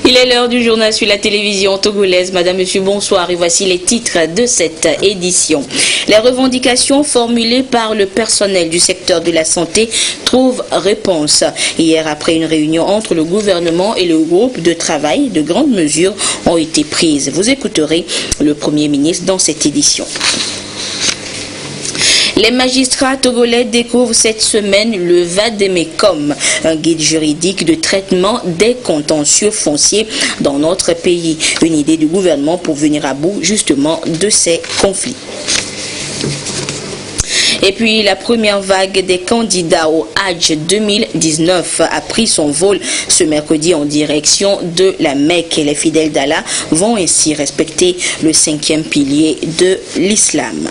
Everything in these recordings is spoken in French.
Il est l'heure du journal sur la télévision togolaise. Madame, monsieur, bonsoir. Et voici les titres de cette édition. Les revendications formulées par le personnel du secteur de la santé trouvent réponse. Hier, après une réunion entre le gouvernement et le groupe de travail, de grandes mesures ont été prises. Vous écouterez le Premier ministre dans cette édition. Les magistrats togolais découvrent cette semaine le Vademecum, un guide juridique de traitement des contentieux fonciers dans notre pays. Une idée du gouvernement pour venir à bout justement de ces conflits. Et puis la première vague des candidats au Hajj 2019 a pris son vol ce mercredi en direction de la Mecque. Et les fidèles d'Allah vont ainsi respecter le 5e pilier de l'islam.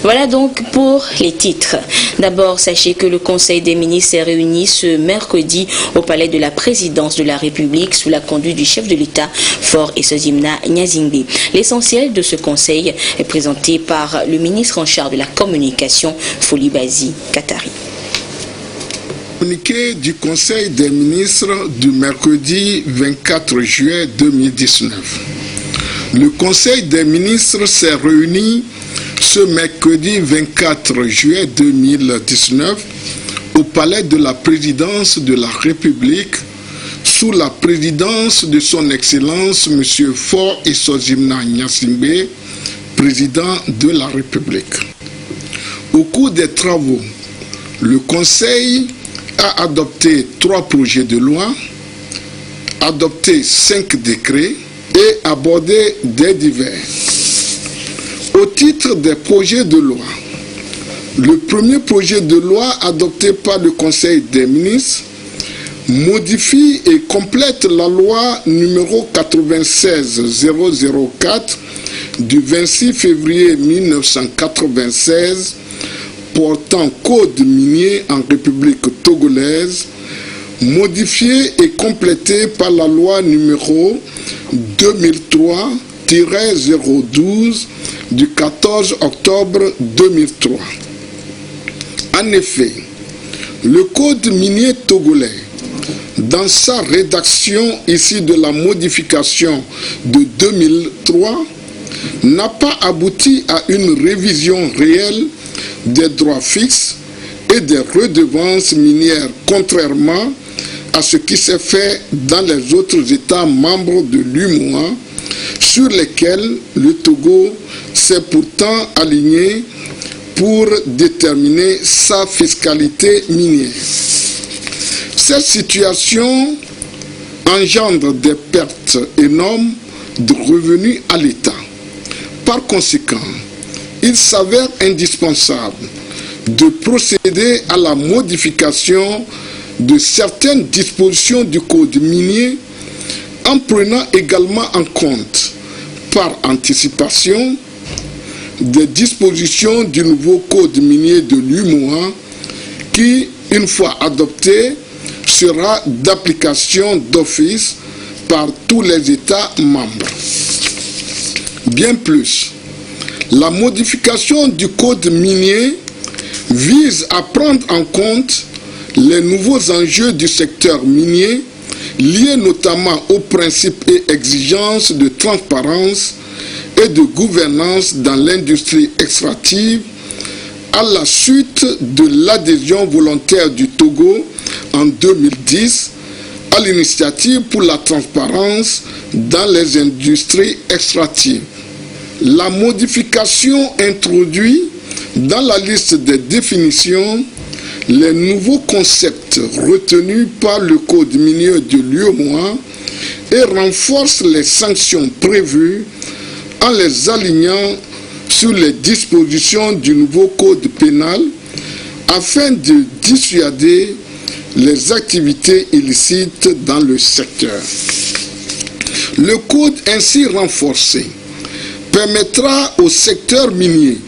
Voilà donc pour les titres. D'abord, sachez que le Conseil des ministres s'est réuni ce mercredi au palais de la présidence de la République sous la conduite du chef de l'État, Faure Esozimna Nyazingbe. L'essentiel de ce conseil est présenté par le ministre en charge de la communication, Folibazi Katari. Communiqué du Conseil des ministres du mercredi 24 juillet 2019. Le Conseil des ministres s'est réuni ce mercredi 24 juillet 2019 au palais de la présidence de la République sous la présidence de son Excellence M. Faure Esozimna Nyazingbe, président de la République. Au cours des travaux, le Conseil a adopté 3 projets de loi, adopté 5 décrets et abordé des divers. Au titre des projets de loi, le premier projet de loi adopté par le Conseil des ministres modifie et complète la loi numéro 96-004 du 26 février 1996 portant code minier en République togolaise, modifiée et complétée par la loi numéro 2003-012 du 14 octobre 2003. En effet, le code minier togolais, dans sa rédaction issue de la modification de 2003, n'a pas abouti à une révision réelle des droits fixes et des redevances minières, contrairement à ce qui s'est fait dans les autres États membres de l'UMOA, sur lesquels le Togo s'est pourtant aligné pour déterminer sa fiscalité minière. Cette situation engendre des pertes énormes de revenus à l'État. Par conséquent, il s'avère indispensable de procéder à la modification de certaines dispositions du code minier en prenant également en compte, par anticipation, des dispositions du nouveau code minier de l'UMOA qui, une fois adopté, sera d'application d'office par tous les États membres. Bien plus, la modification du code minier vise à prendre en compte les nouveaux enjeux du secteur minier liés notamment aux principes et exigences de transparence et de gouvernance dans l'industrie extractive à la suite de l'adhésion volontaire du Togo en 2010 à l'initiative pour la transparence dans les industries extractives. La modification introduit dans la liste des définitions les nouveaux concepts retenus par le code minier de l'UMOA et renforce les sanctions prévues en les alignant sur les dispositions du nouveau code pénal afin de dissuader les activités illicites dans le secteur. Le code ainsi renforcé permettra au secteur minier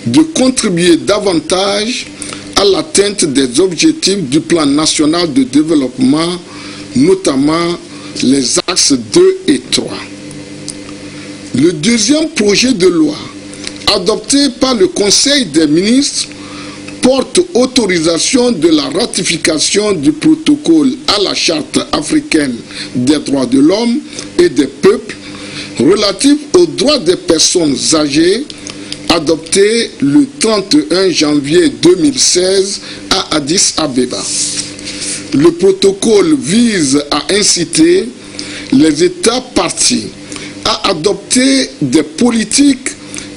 de contribuer davantage à l'atteinte des objectifs du plan national de développement, notamment les axes 2 et 3. Le deuxième projet de loi, adopté par le Conseil des ministres, porte autorisation de la ratification du protocole à la Charte africaine des droits de l'homme et des peuples relatif aux droits des personnes âgées, adopté le 31 janvier 2016 à Addis Abeba. Le protocole vise à inciter les États parties à adopter des politiques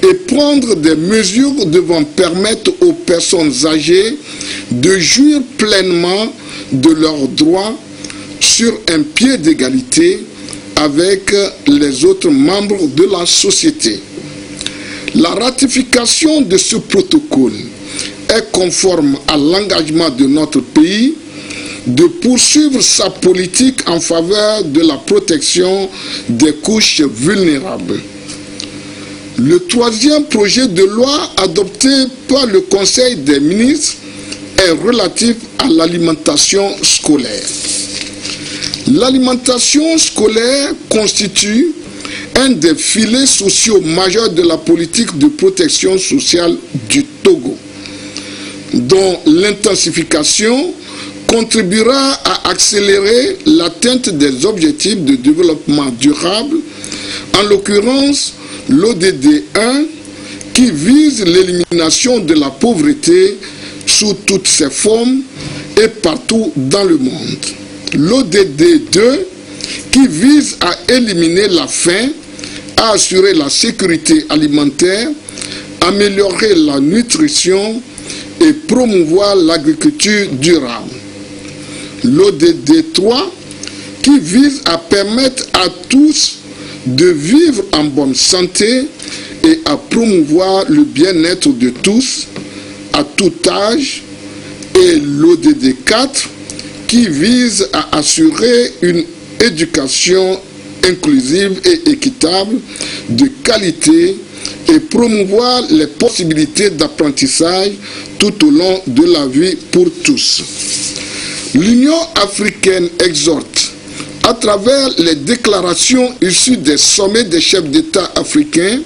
et prendre des mesures devant permettre aux personnes âgées de jouir pleinement de leurs droits sur un pied d'égalité avec les autres membres de la société. La ratification de ce protocole est conforme à l'engagement de notre pays de poursuivre sa politique en faveur de la protection des couches vulnérables. Le troisième projet de loi adopté par le Conseil des ministres est relatif à l'alimentation scolaire. L'alimentation scolaire constitue un des filets sociaux majeurs de la politique de protection sociale du Togo, dont l'intensification contribuera à accélérer l'atteinte des objectifs de développement durable, en l'occurrence l'ODD 1 qui vise l'élimination de la pauvreté sous toutes ses formes et partout dans le monde. L'ODD 2 qui vise à éliminer la faim, à assurer la sécurité alimentaire, améliorer la nutrition et promouvoir l'agriculture durable. L'ODD 3 qui vise à permettre à tous de vivre en bonne santé et à promouvoir le bien-être de tous à tout âge, et l'ODD 4 qui vise à assurer une éducation inclusive et équitable de qualité et promouvoir les possibilités d'apprentissage tout au long de la vie pour tous. L'Union africaine exhorte, à travers les déclarations issues des sommets des chefs d'État africains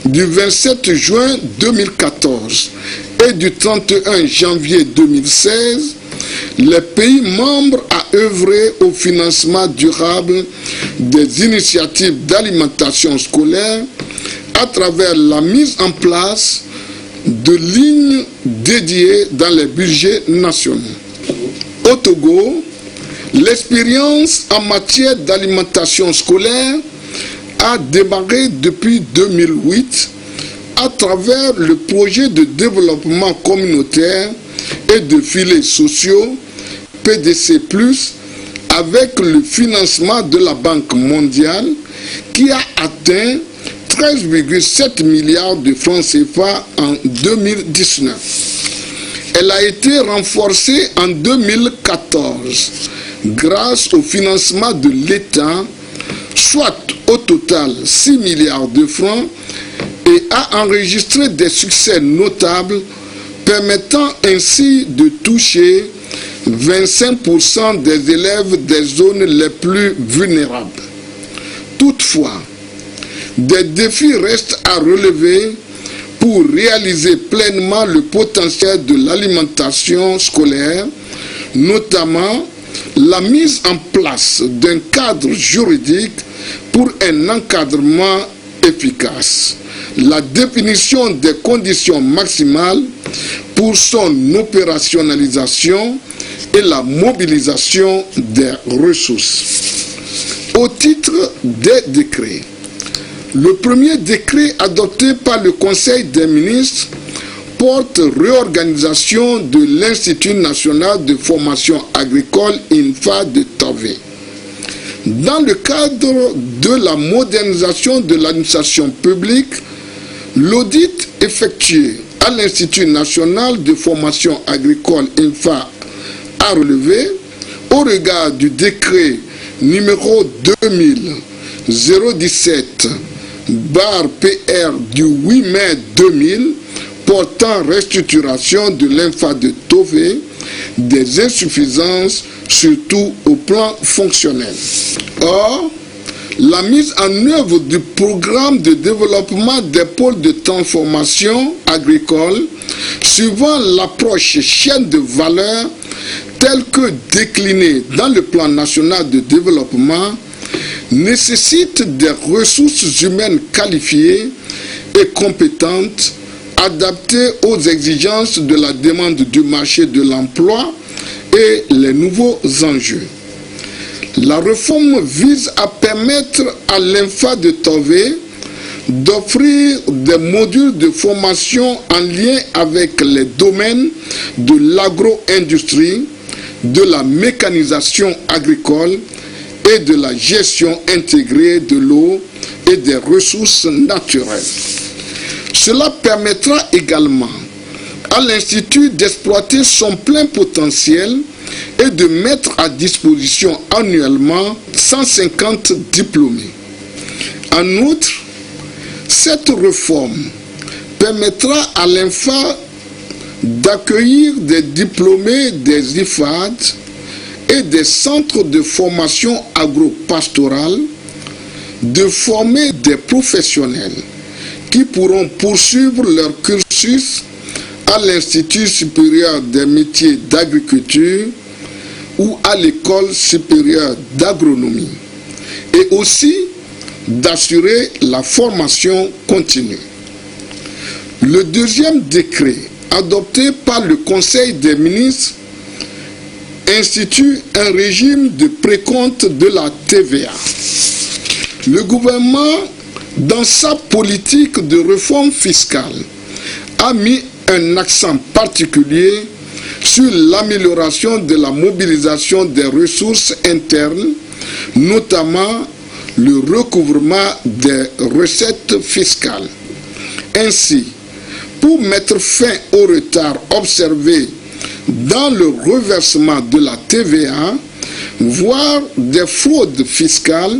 du 27 juin 2014 et du 31 janvier 2016, les pays membres à œuvrer au financement durable des initiatives d'alimentation scolaire à travers la mise en place de lignes dédiées dans les budgets nationaux. Au Togo, l'expérience en matière d'alimentation scolaire a démarré depuis 2008 à travers le projet de développement communautaire et de filets sociaux PDC+, avec le financement de la Banque mondiale qui a atteint 13,7 milliards de francs CFA en 2019. Elle a été renforcée en 2014 grâce au financement de l'État, soit au total 6 milliards de francs, et a enregistré des succès notables permettant ainsi de toucher 25% des élèves des zones les plus vulnérables. Toutefois, des défis restent à relever pour réaliser pleinement le potentiel de l'alimentation scolaire, notamment la mise en place d'un cadre juridique pour un encadrement efficace, la définition des conditions maximales pour son opérationnalisation et la mobilisation des ressources. Au titre des décrets, le premier décret adopté par le Conseil des ministres porte réorganisation de l'Institut national de formation agricole INFA de Tové. Dans le cadre de la modernisation de l'administration publique, l'audit effectué à l'Institut national de formation agricole INFA a relevé, au regard du décret numéro 2000-017/PR du 8 mai 2000 portant restructuration de l'INFA de Tové, des insuffisances surtout au plan fonctionnel. Or, la mise en œuvre du programme de développement des pôles de transformation agricole suivant l'approche chaîne de valeur telle que déclinée dans le plan national de développement, nécessite des ressources humaines qualifiées et compétentes, adaptées aux exigences de la demande du marché de l'emploi et les nouveaux enjeux. La réforme vise à permettre à l'INFA de Tové d'offrir des modules de formation en lien avec les domaines de l'agro-industrie, de la mécanisation agricole et de la gestion intégrée de l'eau et des ressources naturelles. Cela permettra également à l'Institut d'exploiter son plein potentiel et de mettre à disposition annuellement 150 diplômés. En outre, cette réforme permettra à l'INFA d'accueillir des diplômés des IFAD et des centres de formation agro-pastorale, de former des professionnels qui pourront poursuivre leur cursus à l'Institut supérieur des métiers d'agriculture ou à l'École supérieure d'agronomie, et aussi d'assurer la formation continue. Le deuxième décret adopté par le Conseil des ministres institue un régime de précompte de la TVA. Le gouvernement, dans sa politique de réforme fiscale, a mis un accent particulier sur l'amélioration de la mobilisation des ressources internes, notamment le recouvrement des recettes fiscales. Ainsi, pour mettre fin au retard observé dans le reversement de la TVA, voire des fraudes fiscales,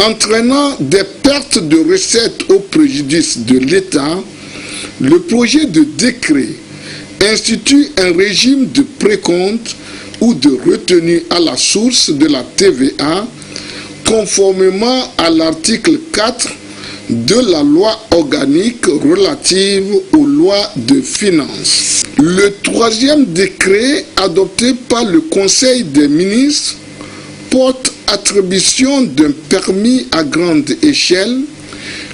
entraînant des pertes de recettes au préjudice de l'État, le projet de décret institue un régime de précompte ou de retenue à la source de la TVA, conformément à l'article 4 de la loi organique relative aux lois de finances. Le troisième décret adopté par le Conseil des ministres porte attribution d'un permis à grande échelle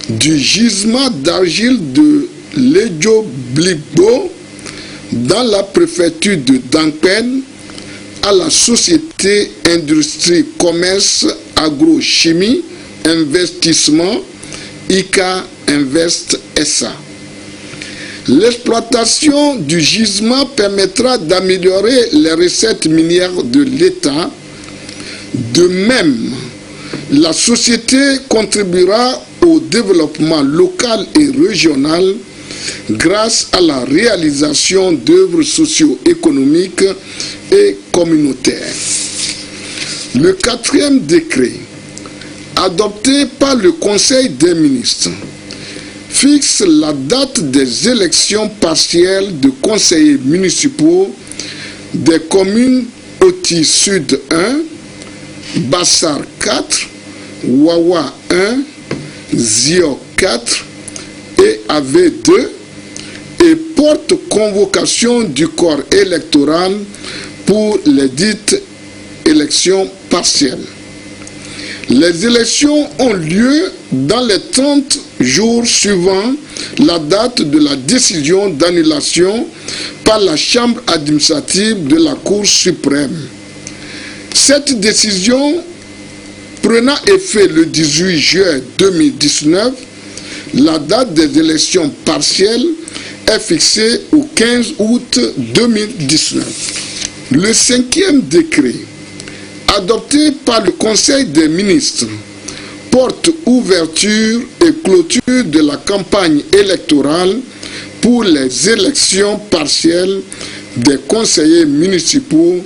du gisement d'argile de Ledjo-Bligbo dans la préfecture de Dangpen à la société Industrie Commerce Agrochimie Investissement ICA Invest SA. L'exploitation du gisement permettra d'améliorer les recettes minières de l'État. De même, la société contribuera au développement local et régional grâce à la réalisation d'œuvres socio-économiques et communautaires. Le quatrième décret, adopté par le Conseil des ministres, fixe la date des élections partielles de conseillers municipaux des communes Oti Sud 1, Bassar 4, Wawa 1, Zio 4 et AV 2 et porte convocation du corps électoral pour les dites élections partielles. Les élections ont lieu dans les 30 jours suivant la date de la décision d'annulation par la Chambre administrative de la Cour suprême. Cette décision prenant effet le 18 juin 2019, la date des élections partielles est fixée au 15 août 2019. Le cinquième décret, adopté par le Conseil des ministres, porte ouverture et clôture de la campagne électorale pour les élections partielles des conseillers municipaux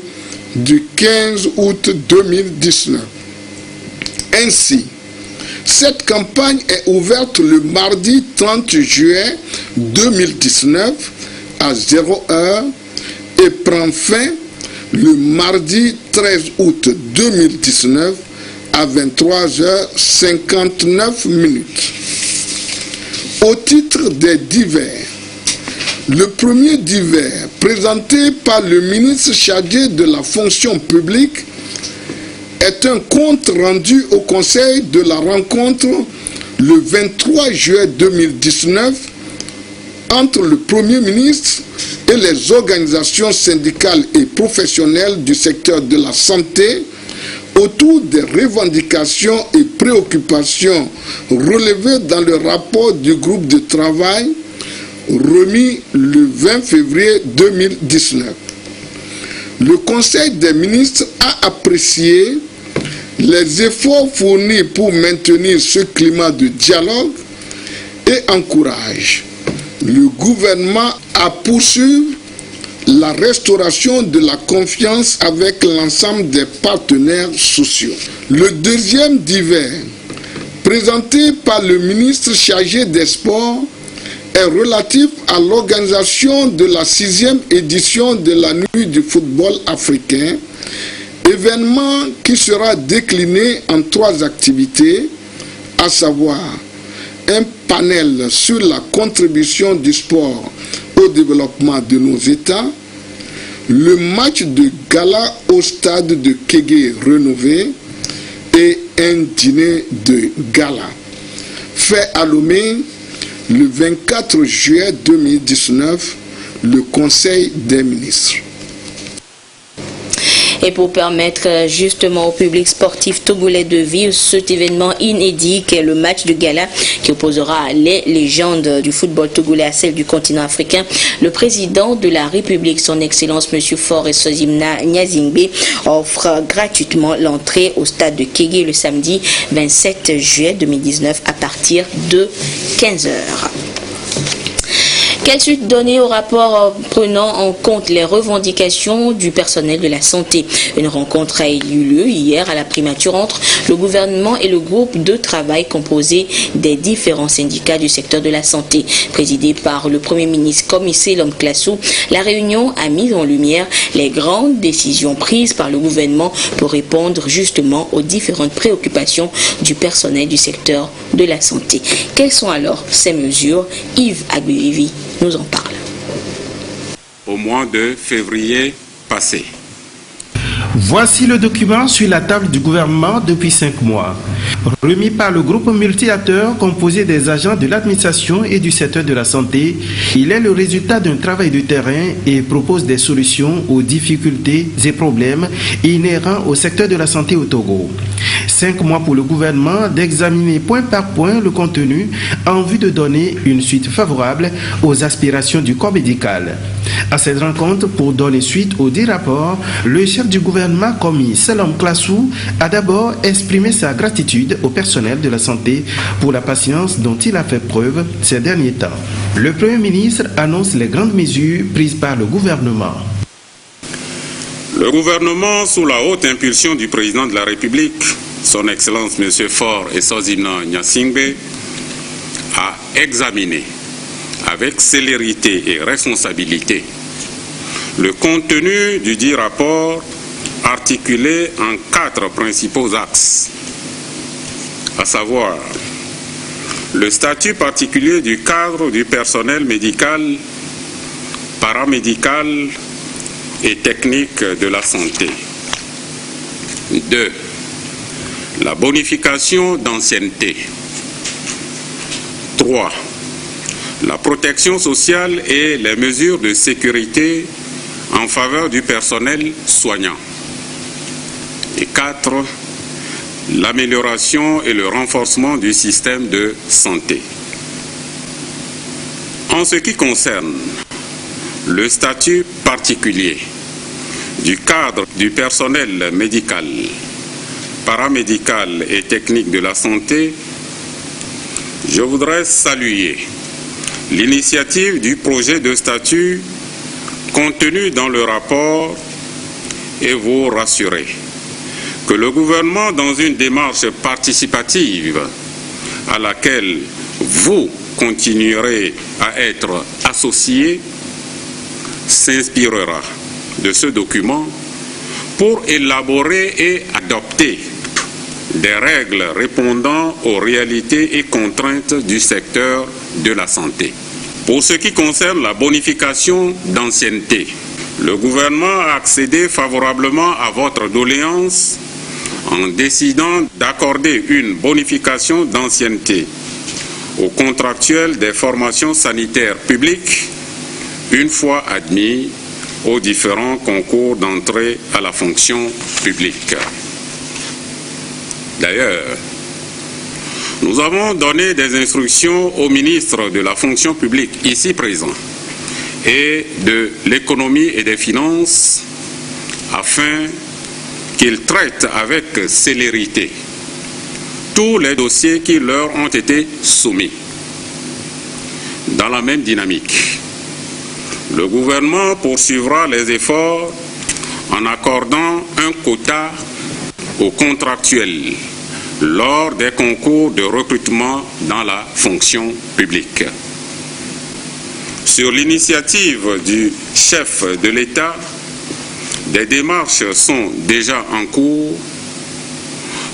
du 15 août 2019. Ainsi, cette campagne est ouverte le mardi 30 juillet 2019 à 0h et prend fin le mardi 13 août 2019 à 23h59. Au titre des divers, Le premier divers, présenté par le ministre chargé de la fonction publique, est un compte rendu au Conseil de la rencontre le 23 juillet 2019 entre le Premier ministre et les organisations syndicales et professionnelles du secteur de la santé autour des revendications et préoccupations relevées dans le rapport du groupe de travail remis le 20 février 2019. Le Conseil des ministres a apprécié les efforts fournis pour maintenir ce climat de dialogue et encourage le gouvernement à poursuivre la restauration de la confiance avec l'ensemble des partenaires sociaux. Le deuxième divers, présenté par le ministre chargé des Sports, est relatif à l'organisation de la 6e édition de la Nuit du football africain, événement qui sera décliné en 3 activités, à savoir un panel sur la contribution du sport au développement de nos États, le match de gala au stade de Kégué rénové et un dîner de gala. Fait à Lomé le 24 juillet 2019, le Conseil des ministres. Et pour permettre justement au public sportif togolais de vivre cet événement inédit qu'est le match de gala qui opposera les légendes du football togolais à celles du continent africain, le président de la République, son Excellence M. Faure Esozimna Nyazingbe, offre gratuitement l'entrée au stade de Kégué le samedi 27 juillet 2019 à partir de 15h. Quelle suite donner au rapport prenant en compte les revendications du personnel de la santé? Une rencontre a eu lieu hier à la primature entre le gouvernement et le groupe de travail composé des différents syndicats du secteur de la santé. Présidé par le Premier ministre Comissé Lom Klassou, la réunion a mis en lumière les grandes décisions prises par le gouvernement pour répondre justement aux différentes préoccupations du personnel du secteur de la santé. Quelles sont alors ces mesures? Yves Aguivi nous en parle. Au mois de février passé. Voici le document sur la table du gouvernement depuis 5 mois. Remis par le groupe multi-acteurs composé des agents de l'administration et du secteur de la santé, il est le résultat d'un travail de terrain et propose des solutions aux difficultés et problèmes inhérents au secteur de la santé au Togo. 5 mois pour le gouvernement d'examiner point par point le contenu en vue de donner une suite favorable aux aspirations du corps médical. À cette rencontre, pour donner suite aux 10 rapports, le chef du gouvernement, Comissé Lom Klassou, a d'abord exprimé sa gratitude au personnel de la santé pour la patience dont il a fait preuve ces derniers temps. Le Premier ministre annonce les grandes mesures prises par le gouvernement. Le gouvernement, sous la haute impulsion du président de la République, son Excellence M. Faure Esozimna Nyazingbe, a examiné avec célérité et responsabilité le contenu du dit rapport articulé en 4 principaux axes, à savoir le statut particulier du cadre du personnel médical, paramédical et technique de la santé. 2. La bonification d'ancienneté. 3. La protection sociale et les mesures de sécurité en faveur du personnel soignant. Et 4. L'amélioration et le renforcement du système de santé. En ce qui concerne le statut particulier du cadre du personnel médical, paramédical et technique de la santé, je voudrais saluer l'initiative du projet de statut contenu dans le rapport et vous rassurer que le gouvernement, dans une démarche participative à laquelle vous continuerez à être associés, s'inspirera de ce document pour élaborer et adopter des règles répondant aux réalités et contraintes du secteur de la santé. Pour ce qui concerne la bonification d'ancienneté, le gouvernement a accédé favorablement à votre doléance en décidant d'accorder une bonification d'ancienneté aux contractuels des formations sanitaires publiques une fois admis aux différents concours d'entrée à la fonction publique. D'ailleurs, nous avons donné des instructions au ministre de la fonction publique ici présent et de l'économie et des finances afin qu'il traite avec célérité tous les dossiers qui leur ont été soumis. Dans la même dynamique, le gouvernement poursuivra les efforts en accordant un quota aux contractuels lors des concours de recrutement dans la fonction publique. Sur l'initiative du chef de l'État, des démarches sont déjà en cours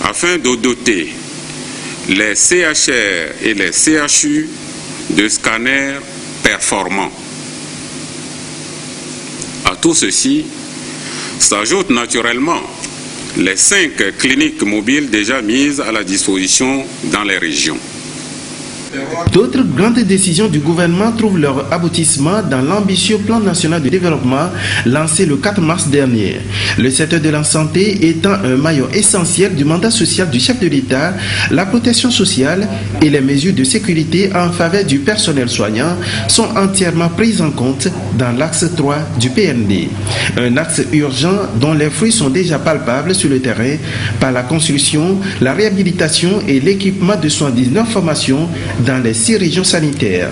afin de doter les CHR et les CHU de scanners performants. À tout ceci s'ajoutent naturellement les 5 cliniques mobiles déjà mises à la disposition dans les régions. D'autres grandes décisions du gouvernement trouvent leur aboutissement dans l'ambitieux plan national de développement lancé le 4 mars dernier. Le secteur de la santé étant un maillon essentiel du mandat social du chef de l'État, la protection sociale et les mesures de sécurité en faveur du personnel soignant sont entièrement prises en compte dans l'axe 3 du PND. Un axe urgent dont les fruits sont déjà palpables sur le terrain par la construction, la réhabilitation et l'équipement de 79 formations dans les 6 régions sanitaires.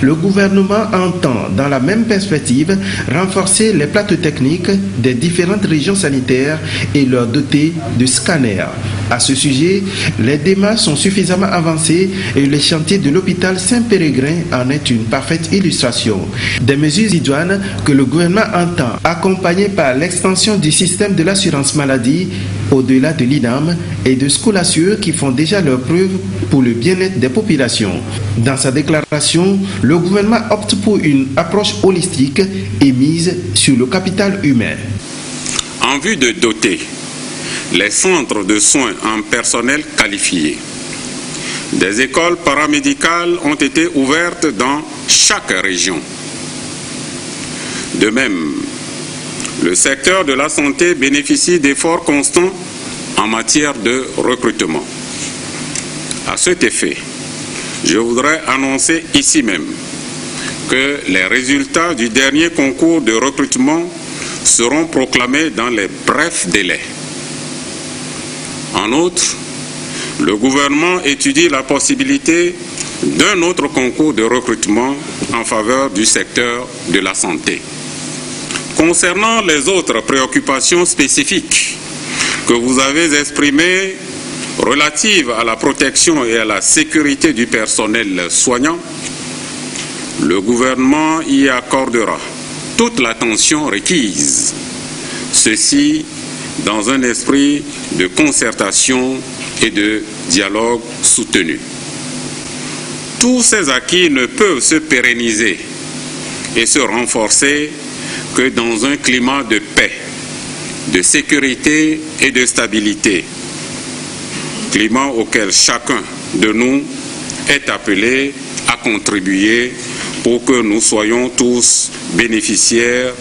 Le gouvernement entend, dans la même perspective, renforcer les plateaux techniques des différentes régions sanitaires et leur doter de scanners. À ce sujet, les démarches sont suffisamment avancées et le chantier de l'hôpital Saint-Péregrin en est une parfaite illustration. Des mesures idoines que le gouvernement entend, accompagnées par l'extension du système de l'assurance maladie au-delà de l'INAM et de Scolassure qui font déjà leur preuve pour le bien-être des populations. Dans sa déclaration, le gouvernement opte pour une approche holistique et mise sur le capital humain. En vue de doter les centres de soins en personnel qualifié, des écoles paramédicales ont été ouvertes dans chaque région. De même, le secteur de la santé bénéficie d'efforts constants en matière de recrutement. À cet effet, je voudrais annoncer ici même que les résultats du dernier concours de recrutement seront proclamés dans les brefs délais. En outre, le gouvernement étudie la possibilité d'un autre concours de recrutement en faveur du secteur de la santé. Concernant les autres préoccupations spécifiques que vous avez exprimées relatives à la protection et à la sécurité du personnel soignant, le gouvernement y accordera toute l'attention requise. Ceci dans un esprit de concertation et de dialogue soutenu. Tous ces acquis ne peuvent se pérenniser et se renforcer que dans un climat de paix, de sécurité et de stabilité, climat auquel chacun de nous est appelé à contribuer pour que nous soyons tous bénéficiaires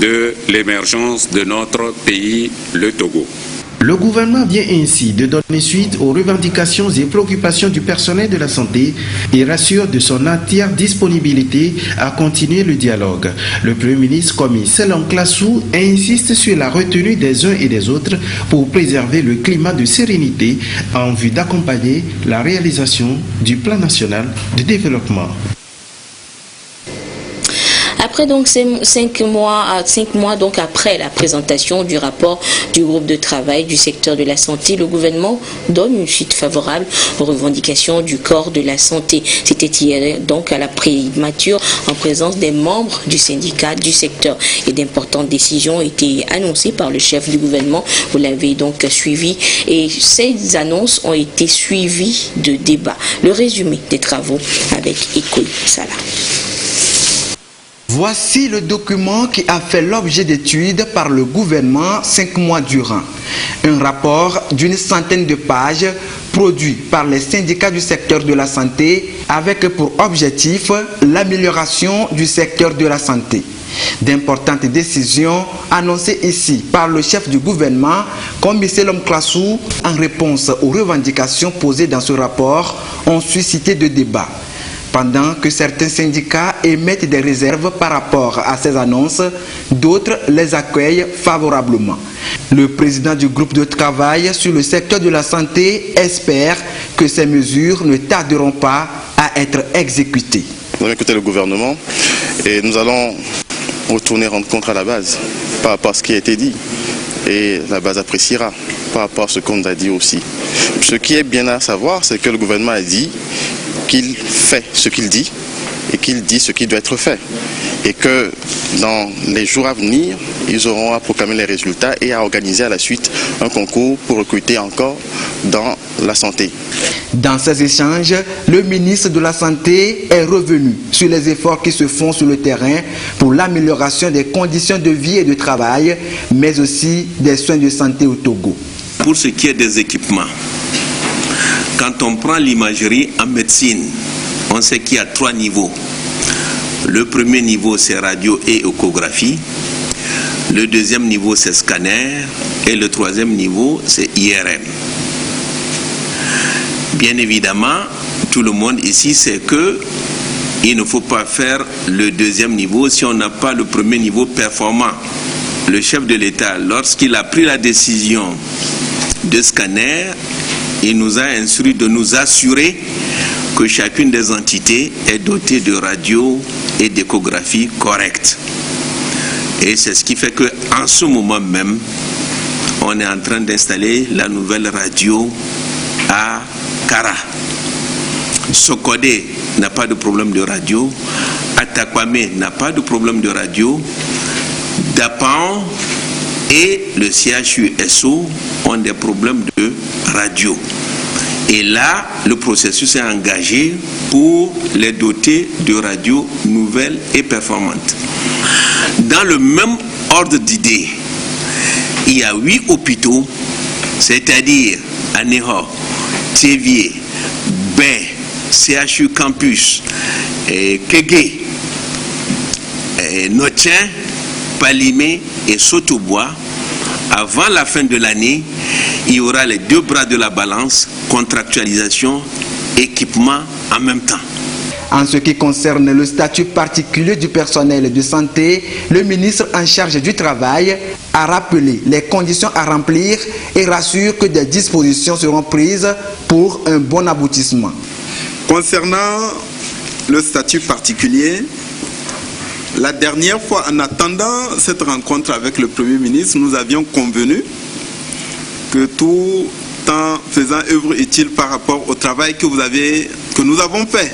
de l'émergence de notre pays, le Togo. Le gouvernement vient ainsi de donner suite aux revendications et préoccupations du personnel de la santé et rassure de son entière disponibilité à continuer le dialogue. Le Premier ministre, commis Selon Klassou, insiste sur la retenue des uns et des autres pour préserver le climat de sérénité en vue d'accompagner la réalisation du plan national de développement. Après donc 5 mois donc après la présentation du rapport du groupe de travail du secteur de la santé, le gouvernement donne une suite favorable aux revendications du corps de la santé. C'était hier donc à la primature en présence des membres du syndicat du secteur et d'importantes décisions ont été annoncées par le chef du gouvernement. Vous l'avez donc suivi et ces annonces ont été suivies de débats. Le résumé des travaux avec Ekoui Salah. Voici le document qui a fait l'objet d'études par le gouvernement 5 mois durant. Un rapport d'une centaine de pages produit par les syndicats du secteur de la santé avec pour objectif l'amélioration du secteur de la santé. D'importantes décisions annoncées ici par le chef du gouvernement, comme M. Lomklassou, en réponse aux revendications posées dans ce rapport, ont suscité de débats. Pendant que certains syndicats émettent des réserves par rapport à ces annonces, d'autres les accueillent favorablement. Le président du groupe de travail sur le secteur de la santé espère que ces mesures ne tarderont pas à être exécutées. Nous allons écouter le gouvernement et nous allons retourner rendre compte à la base par rapport à ce qui a été dit. Et la base appréciera par rapport à ce qu'on nous a dit aussi. Ce qui est bien à savoir, c'est que le gouvernement a dit qu'il fait ce qu'il dit et qu'il dit ce qui doit être fait. Et que dans les jours à venir, ils auront à proclamer les résultats et à organiser à la suite un concours pour recruter encore dans la santé. Dans ces échanges, le ministre de la Santé est revenu sur les efforts qui se font sur le terrain pour l'amélioration des conditions de vie et de travail, mais aussi des soins de santé au Togo. Pour ce qui est des équipements, quand on prend l'imagerie en médecine, on sait qu'il y a 3 niveaux. Le premier niveau, c'est radio et échographie. Le deuxième niveau, c'est scanner. Et le troisième niveau, c'est IRM. Bien évidemment, tout le monde ici sait que il ne faut pas faire le deuxième niveau si on n'a pas le premier niveau performant. Le chef de l'État, lorsqu'il a pris la décision de scanner, il nous a instruit de nous assurer que chacune des entités est dotée de radio et d'échographie correctes. Et c'est ce qui fait qu'en ce moment même, on est en train d'installer la nouvelle radio à Kara. Sokodé n'a pas de problème de radio. Atakwame n'a pas de problème de radio. Dapan et le CHU-SO ont des problèmes de radio. Et là, le processus est engagé pour les doter de radios nouvelles et performantes. Dans le même ordre d'idées, il y a 8 hôpitaux, c'est-à-dire Aného, Thévier, Bain, CHU Campus, Kégué, Notien, Palimé et Sotobois. Avant la fin de l'année, il y aura les 2 bras de la balance, contractualisation, équipement en même temps. En ce qui concerne le statut particulier du personnel de santé, le ministre en charge du travail a rappelé les conditions à remplir et rassure que des dispositions seront prises pour un bon aboutissement. Concernant le statut particulier, la dernière fois, en attendant cette rencontre avec le Premier ministre, nous avions convenu que tout en faisant œuvre utile par rapport au travail que nous avons fait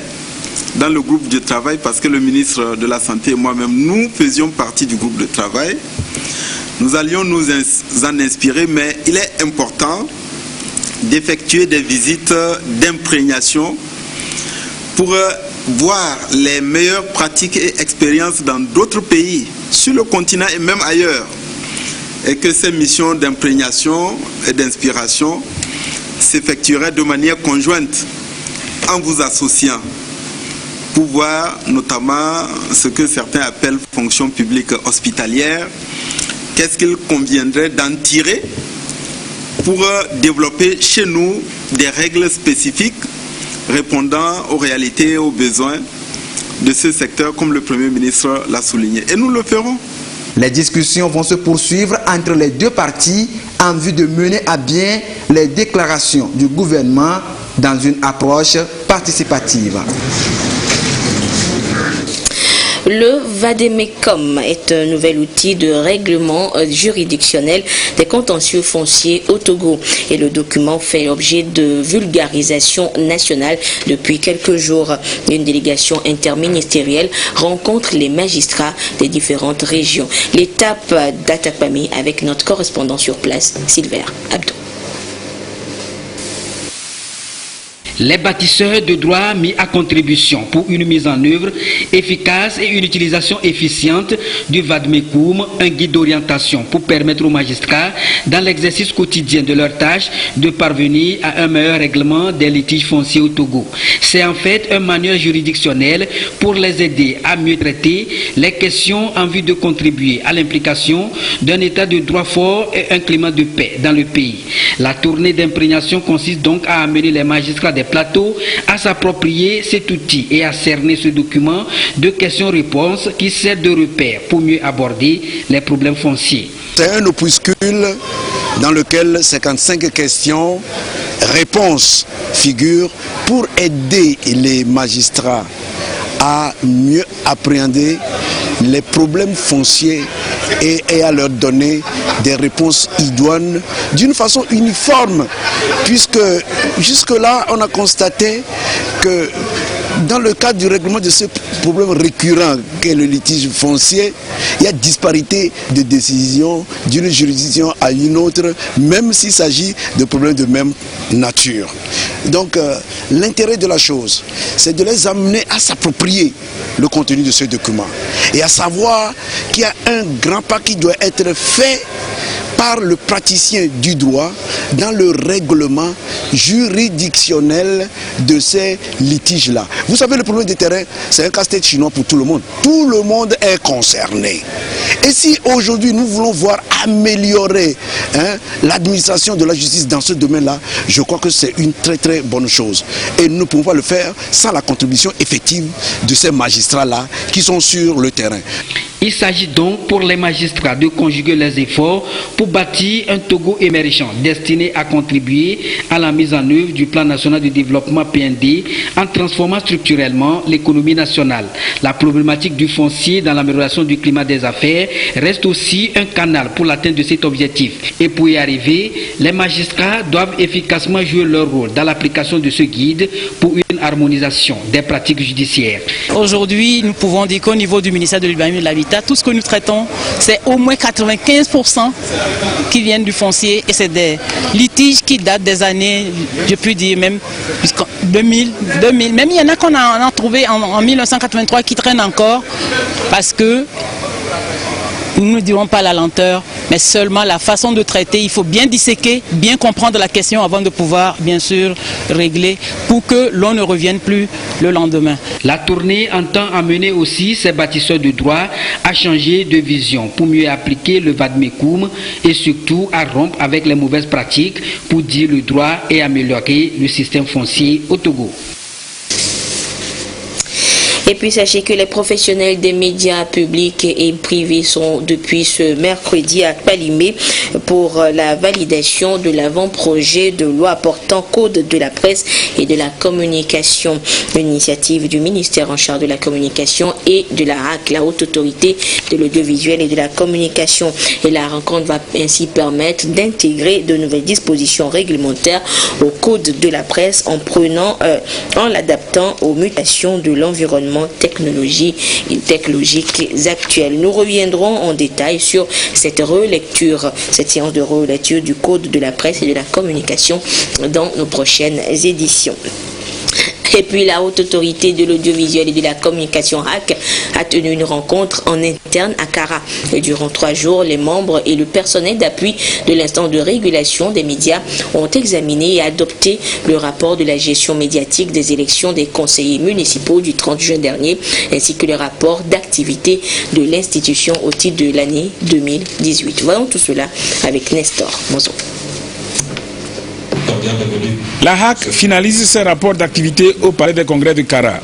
dans le groupe de travail, parce que le ministre de la Santé et moi-même, nous faisions partie du groupe de travail, nous allions nous en inspirer, mais il est important d'effectuer des visites d'imprégnation pour voir les meilleures pratiques et expériences dans d'autres pays, sur le continent et même ailleurs, et que ces missions d'imprégnation et d'inspiration s'effectueraient de manière conjointe en vous associant pour voir notamment ce que certains appellent fonction publique hospitalière, qu'est-ce qu'il conviendrait d'en tirer pour développer chez nous des règles spécifiques répondant aux réalités et aux besoins de ce secteur, comme le Premier ministre l'a souligné. Et nous le ferons. Les discussions vont se poursuivre entre les 2 parties en vue de mener à bien les déclarations du gouvernement dans une approche participative. Le Vademecum est un nouvel outil de règlement juridictionnel des contentieux fonciers au Togo et le document fait l'objet de vulgarisation nationale depuis quelques jours. Une délégation interministérielle rencontre les magistrats des différentes régions. L'étape d'Atakwame avec notre correspondant sur place, Silver Abdou. Les bâtisseurs de droit mis à contribution pour une mise en œuvre efficace et une utilisation efficiente du Vadmecoum, un guide d'orientation pour permettre aux magistrats, dans l'exercice quotidien de leurs tâches, de parvenir à un meilleur règlement des litiges fonciers au Togo. C'est en fait un manuel juridictionnel pour les aider à mieux traiter les questions en vue de contribuer à l'implication d'un état de droit fort et un climat de paix dans le pays. La tournée d'imprégnation consiste donc à amener les magistrats des plateaux à s'approprier cet outil et à cerner ce document de questions-réponses qui sert de repère pour mieux aborder les problèmes fonciers. C'est un opuscule dans lequel 55 questions-réponses figurent pour aider les magistrats à mieux appréhender les problèmes fonciers et à leur donner des réponses idoines d'une façon uniforme, puisque jusque-là on a constaté que dans le cadre du règlement de ce problème récurrent qu'est le litige foncier, il y a disparité de décision d'une juridiction à une autre, même s'il s'agit de problèmes de même nature. Donc l'intérêt de la chose, c'est de les amener à s'approprier le contenu de ce document et à savoir qu'il y a un grand pas qui doit être fait par le praticien du droit dans le règlement juridictionnel de ces litiges-là. Vous savez, le problème des terrains, c'est un casse-tête chinois pour tout le monde. Tout le monde est concerné. Et si aujourd'hui nous voulons voir améliorer l'administration de la justice dans ce domaine-là, je crois que c'est une très très bonne chose. Et nous ne pouvons pas le faire sans la contribution effective de ces magistrats-là qui sont sur le terrain. Il s'agit donc pour les magistrats de conjuguer les efforts pour bâtir un Togo émergent destiné à contribuer à la mise en œuvre du plan national de développement PND en transformant structurellement l'économie nationale. La problématique du foncier dans l'amélioration du climat des affaires reste aussi un canal pour l'atteinte de cet objectif. Et pour y arriver, les magistrats doivent efficacement jouer leur rôle dans l'application de ce guide pour une harmonisation des pratiques judiciaires. Aujourd'hui, nous pouvons dire qu'au niveau du ministère de l'Urbanisme et de l'Habitat, tout ce que nous traitons, c'est au moins 95% qui viennent du foncier et c'est des litiges qui datent des années, je peux dire même 2000. Même il y en a qu'on a trouvé en 1983 qui traînent encore parce que nous ne dirons pas la lenteur, mais seulement la façon de traiter. Il faut bien disséquer, bien comprendre la question avant de pouvoir, bien sûr, régler pour que l'on ne revienne plus le lendemain. La tournée entend amener aussi ces bâtisseurs de droit à changer de vision pour mieux appliquer le Vadmecoum et surtout à rompre avec les mauvaises pratiques pour dire le droit et améliorer le système foncier au Togo. Et puis sachez que les professionnels des médias publics et privés sont depuis ce mercredi à Palimé pour la validation de l'avant-projet de loi portant code de la presse et de la communication. Une initiative du ministère en charge de la communication et de la HAC, la haute autorité de l'audiovisuel et de la communication. Et la rencontre va ainsi permettre d'intégrer de nouvelles dispositions réglementaires au code de la presse en l'adaptant aux mutations de l'environnement technologiques actuelles. Nous reviendrons en détail sur cette séance de relecture du code de la presse et de la communication dans nos prochaines éditions. Et puis la haute autorité de l'audiovisuel et de la communication HAC a tenu une rencontre en interne à Kara. Et durant 3 jours, les membres et le personnel d'appui de l'instance de régulation des médias ont examiné et adopté le rapport de la gestion médiatique des élections des conseillers municipaux du 30 juin dernier, ainsi que le rapport d'activité de l'institution au titre de l'année 2018. Voyons tout cela avec Nestor Mozo. La HAC finalise ses rapports d'activité au Palais des Congrès de Kara.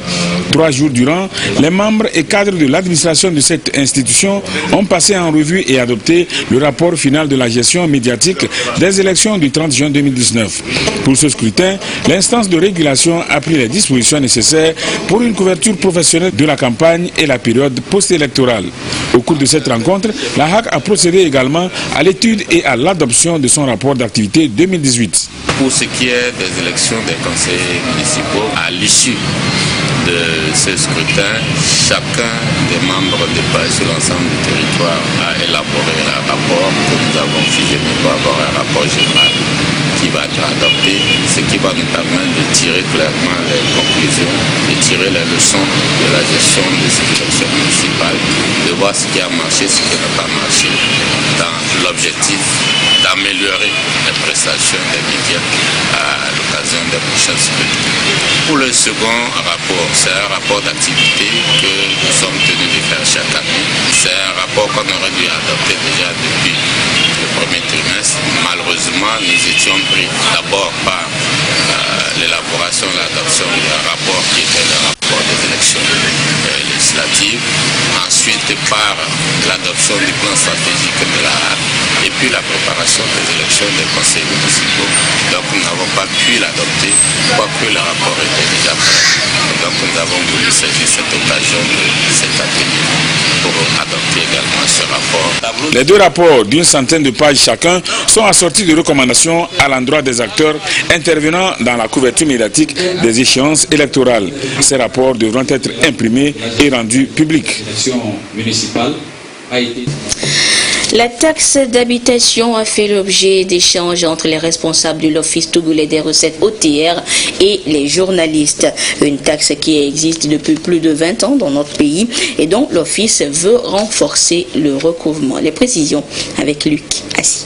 3 jours durant, les membres et cadres de l'administration de cette institution ont passé en revue et adopté le rapport final de la gestion médiatique des élections du 30 juin 2019. Pour ce scrutin, l'instance de régulation a pris les dispositions nécessaires pour une couverture professionnelle de la campagne et la période post-électorale. Au cours de cette rencontre, la HAC a procédé également à l'étude et à l'adoption de son rapport d'activité 2018. Pour ce qui est des élections des conseillers municipaux, à l'issue de ce scrutin, chacun des membres de PAS sur l'ensemble du territoire a élaboré un rapport que nous avons fusionné pour avoir un rapport général qui va être adopté, ce qui va nous permettre de tirer clairement les conclusions, de tirer les leçons de la gestion de ces élections municipales, de voir ce qui a marché, ce qui n'a pas marché, dans l'objectif d'améliorer les prestations des médias à l'occasion des prochaines semaines. Pour le second rapport, c'est un rapport d'activité que nous sommes tenus de faire chaque année. C'est un rapport qu'on aurait dû adopter déjà depuis le premier trimestre. Malheureusement, nous étions pris d'abord par l'élaboration et l'adoption d'un rapport qui était le rapport des élections législatives, ensuite par l'adoption du plan stratégique de la HAC et puis la préparation des élections des conseils municipaux. Donc nous n'avons pas pu l'adopter, quoique le rapport était déjà prêt. Donc nous avons voulu saisir cette occasion de cet atelier pour adopter également ce rapport. Les deux rapports d'une centaine de pages chacun sont assortis de recommandations à l'endroit des acteurs intervenant dans la couverture médiatique des échéances électorales. Ces rapports devront être imprimés et rendus publics. La taxe d'habitation a fait l'objet d'échanges entre les responsables de l'Office togolais des recettes OTR et les journalistes. Une taxe qui existe depuis plus de 20 ans dans notre pays et dont l'Office veut renforcer le recouvrement. Les précisions avec Luc Assis.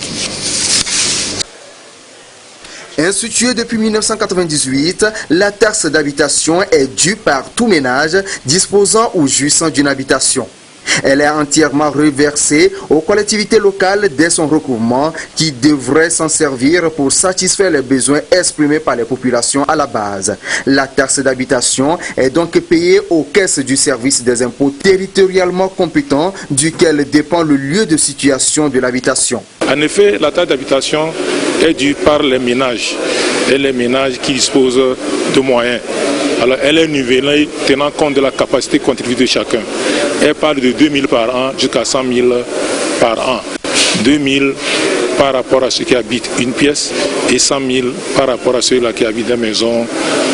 Instituée depuis 1998, la taxe d'habitation est due par tout ménage disposant ou jouissant d'une habitation. Elle est entièrement reversée aux collectivités locales dès son recouvrement qui devrait s'en servir pour satisfaire les besoins exprimés par les populations à la base. La taxe d'habitation est donc payée aux caisses du service des impôts territorialement compétent duquel dépend le lieu de situation de l'habitation. En effet, la taxe d'habitation est due par les ménages et les ménages qui disposent de moyens. Alors, elle est nivellée tenant compte de la capacité contributive de chacun. Elle parle de 2 000 par an jusqu'à 100 000 par an. 2 000 par rapport à ceux qui habitent une pièce et 100 000 par rapport à ceux-là qui habitent des maisons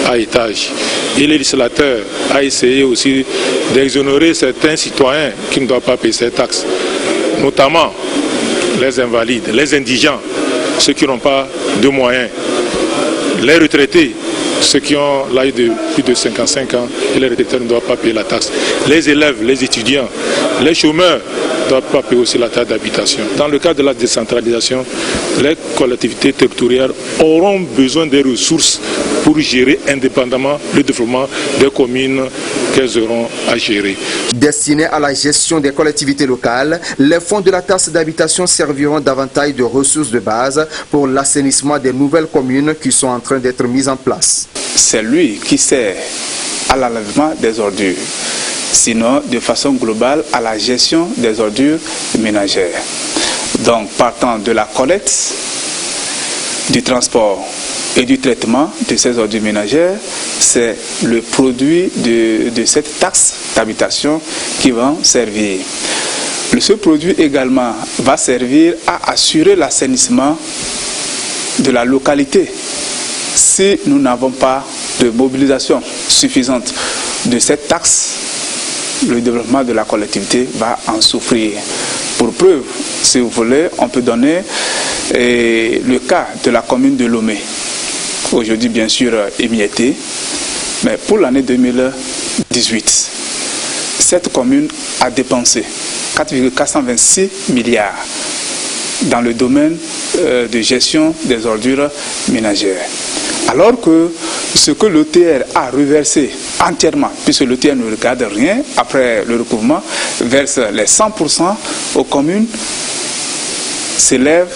à étage. Et le législateur a essayé aussi d'exonérer certains citoyens qui ne doivent pas payer ces taxes, notamment les invalides, les indigents, ceux qui n'ont pas de moyens, les retraités, ceux qui ont l'âge de plus de 55 ans et les retraités ne doivent pas payer la taxe. Les élèves, les étudiants, les chômeurs ne doivent pas payer aussi la taxe d'habitation. Dans le cadre de la décentralisation, les collectivités territoriales auront besoin des ressources pour gérer indépendamment le développement des communes qu'elles auront à gérer. Destinés à la gestion des collectivités locales, les fonds de la taxe d'habitation serviront davantage de ressources de base pour l'assainissement des nouvelles communes qui sont en train d'être mises en place. C'est lui qui sert à l'enlèvement des ordures, sinon de façon globale à la gestion des ordures ménagères. Donc partant de la collecte, du transport et du traitement de ces ordures ménagères, c'est le produit de cette taxe d'habitation qui va servir. Ce produit également va servir à assurer l'assainissement de la localité. Si nous n'avons pas de mobilisation suffisante de cette taxe, le développement de la collectivité va en souffrir. Pour preuve, si vous voulez, on peut donner le cas de la commune de Lomé. Aujourd'hui, bien sûr, émiettée, mais pour l'année 2018, cette commune a dépensé 4,426 milliards dans le domaine de gestion des ordures ménagères. Alors que ce que l'OTR a reversé entièrement, puisque l'OTR ne regarde rien après le recouvrement, verse les 100% aux communes, s'élève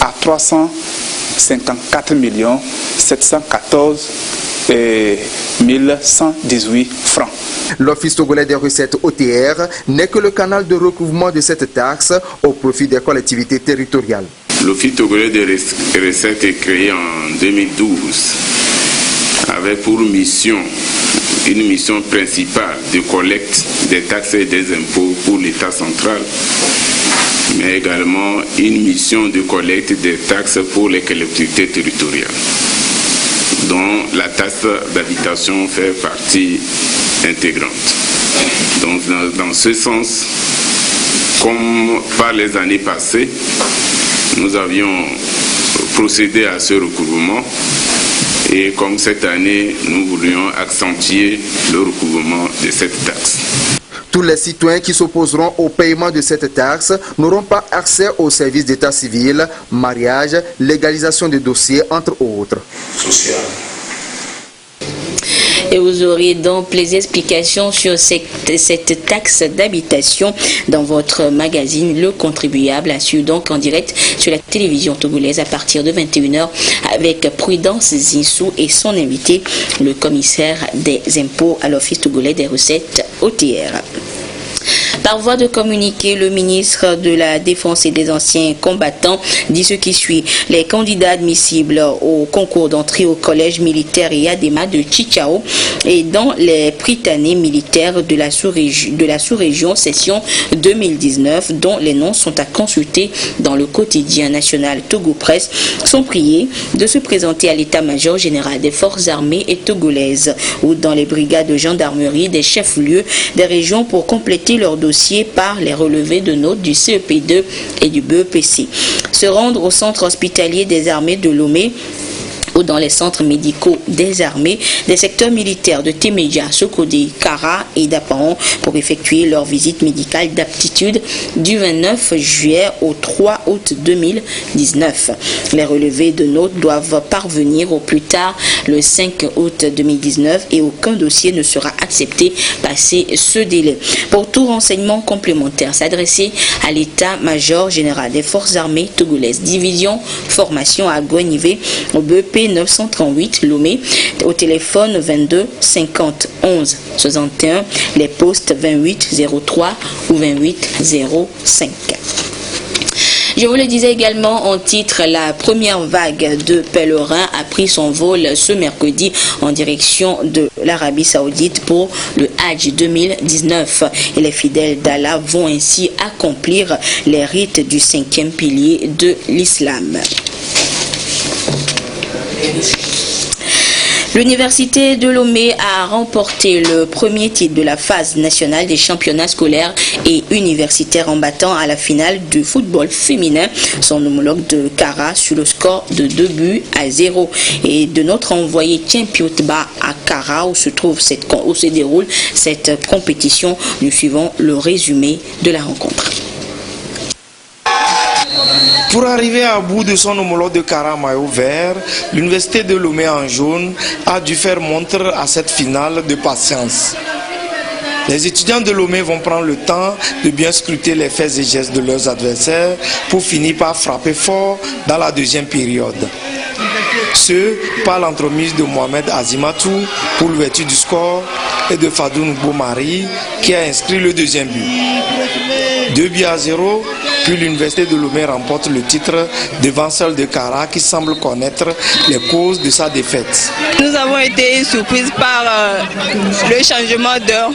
à 354 714 118 francs. L'Office togolais des recettes OTR n'est que le canal de recouvrement de cette taxe au profit des collectivités territoriales. L'Office togolais des recettes est créé en 2012 avec pour mission une mission principale de collecte des taxes et des impôts pour l'État central, mais également une mission de collecte des taxes pour les collectivités territoriales, dont la taxe d'habitation fait partie intégrante. Donc, dans ce sens, comme par les années passées, nous avions procéder à ce recouvrement. Et comme cette année, nous voulions accentuer le recouvrement de cette taxe. Tous les citoyens qui s'opposeront au paiement de cette taxe n'auront pas accès aux services d'état civil, mariage, légalisation des dossiers, entre autres. Et vous aurez donc les explications sur cette taxe d'habitation dans votre magazine Le Contribuable, à suivre donc en direct sur la télévision togolaise à partir de 21h avec Prudence Zinsou et son invité, le commissaire des impôts à l'Office togolais des recettes OTR. Par voie de communiqué, le ministre de la Défense et des Anciens Combattants dit ce qui suit. Les candidats admissibles au concours d'entrée au collège militaire Yadema de Chichao et dans les Prytanées militaires de la sous-région session 2019, dont les noms sont à consulter dans le quotidien national Togo Presse, sont priés de se présenter à l'état-major général des forces armées et togolaises ou dans les brigades de gendarmerie des chefs-lieux des régions pour compléter leur dossier par les relevés de notes du CEP2 et du BEPC. Se rendre au centre hospitalier des armées de Lomé ou dans les centres médicaux des armées, des secteurs militaires de Temeja, Sokodé, Kara et d'Apaon pour effectuer leur visite médicale d'aptitude du 29 juillet au 3 août 2019. Les relevés de notes doivent parvenir au plus tard le 5 août 2019 et aucun dossier ne sera accepté passé ce délai. Pour tout renseignement complémentaire, s'adresser à l'état-major général des forces armées togolaises, division formation à Gouanivé, au BEP 938 Lomé, au téléphone 22 50 11 61, les postes 28 03 ou 28 05. Je vous le disais également en titre, la première vague de pèlerins a pris son vol ce mercredi en direction de l'Arabie Saoudite pour le Hajj 2019. Et les fidèles d'Allah vont ainsi accomplir les rites du 5e pilier de l'islam. L'Université de Lomé a remporté le premier titre de la phase nationale des championnats scolaires et universitaires en battant à la finale du football féminin son homologue de Kara sur le score de 2-0. Et de notre envoyé Tiempiotba à Kara où se déroule cette compétition, nous suivons le résumé de la rencontre. Pour arriver à bout de son homologue de Kara maillot vert, l'Université de Lomé en jaune a dû faire montre à cette finale de patience. Les étudiants de Lomé vont prendre le temps de bien scruter les faits et gestes de leurs adversaires pour finir par frapper fort dans la deuxième période. Ce par l'entremise de Mohamed Azimatou pour l'ouverture du score et de Fadoun Boumari qui a inscrit le deuxième but. 2-0, puis l'Université de Lomé remporte le titre devant celle de Kara qui semble connaître les causes de sa défaite. Nous avons été surprises par le changement d'heure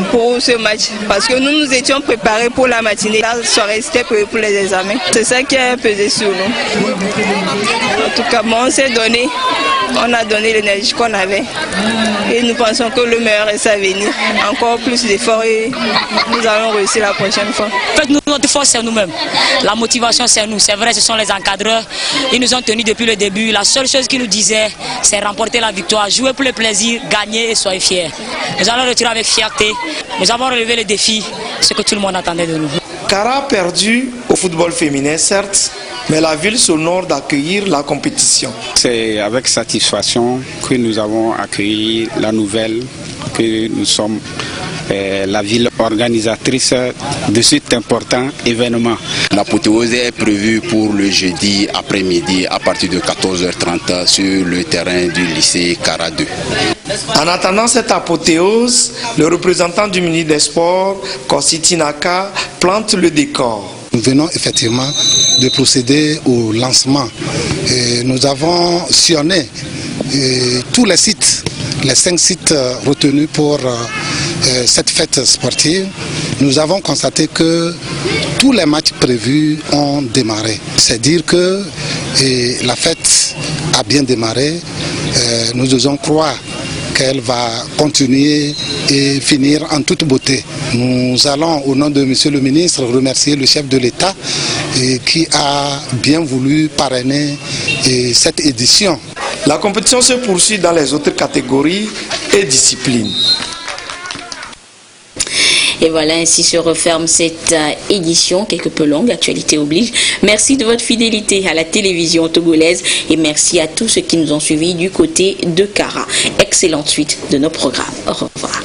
pour ce match parce que nous nous étions préparés pour la matinée. La soirée c'était prévu pour les examens. C'est ça qui a pesé sur nous. En tout cas, on s'est donné, on a donné l'énergie qu'on avait et nous pensons que le meilleur est à venir. Encore plus d'efforts et nous allons réussir la prochaine fois. En fait, notre force c'est nous-mêmes. La motivation c'est nous. C'est vrai, ce sont les encadreurs. Ils nous ont tenus depuis le début. La seule chose qu'ils nous disaient, c'est remporter la victoire, jouer pour le plaisir, gagner et soyez fiers. Nous allons retirer avec fierté. Nous avons relevé le défi, ce que tout le monde attendait de nous. Kara a perdu au football féminin, certes, mais la ville s'honore d'accueillir la compétition. C'est avec satisfaction que nous avons accueilli la nouvelle que nous sommes la ville organisatrice de cet important événement. L'apothéose est prévue pour le jeudi après-midi à partir de 14h30 sur le terrain du lycée Kara 2. En attendant cette apothéose, le représentant du ministre des Sports, Kossi Tinaka, plante le décor. Nous venons effectivement de procéder au lancement. Et nous avons sillonné tous les sites, les 5 sites retenus pour cette fête sportive. Nous avons constaté que tous les matchs prévus ont démarré. C'est dire que la fête a bien démarré. Nous osons croire qu'elle va continuer et finir en toute beauté. Nous allons, au nom de Monsieur le ministre, remercier le chef de l'État et qui a bien voulu parrainer cette édition. La compétition se poursuit dans les autres catégories et disciplines. Et voilà, ainsi se referme cette édition, quelque peu longue, actualité oblige. Merci de votre fidélité à la télévision togolaise et merci à tous ceux qui nous ont suivis du côté de Kara. Excellente suite de nos programmes. Au revoir.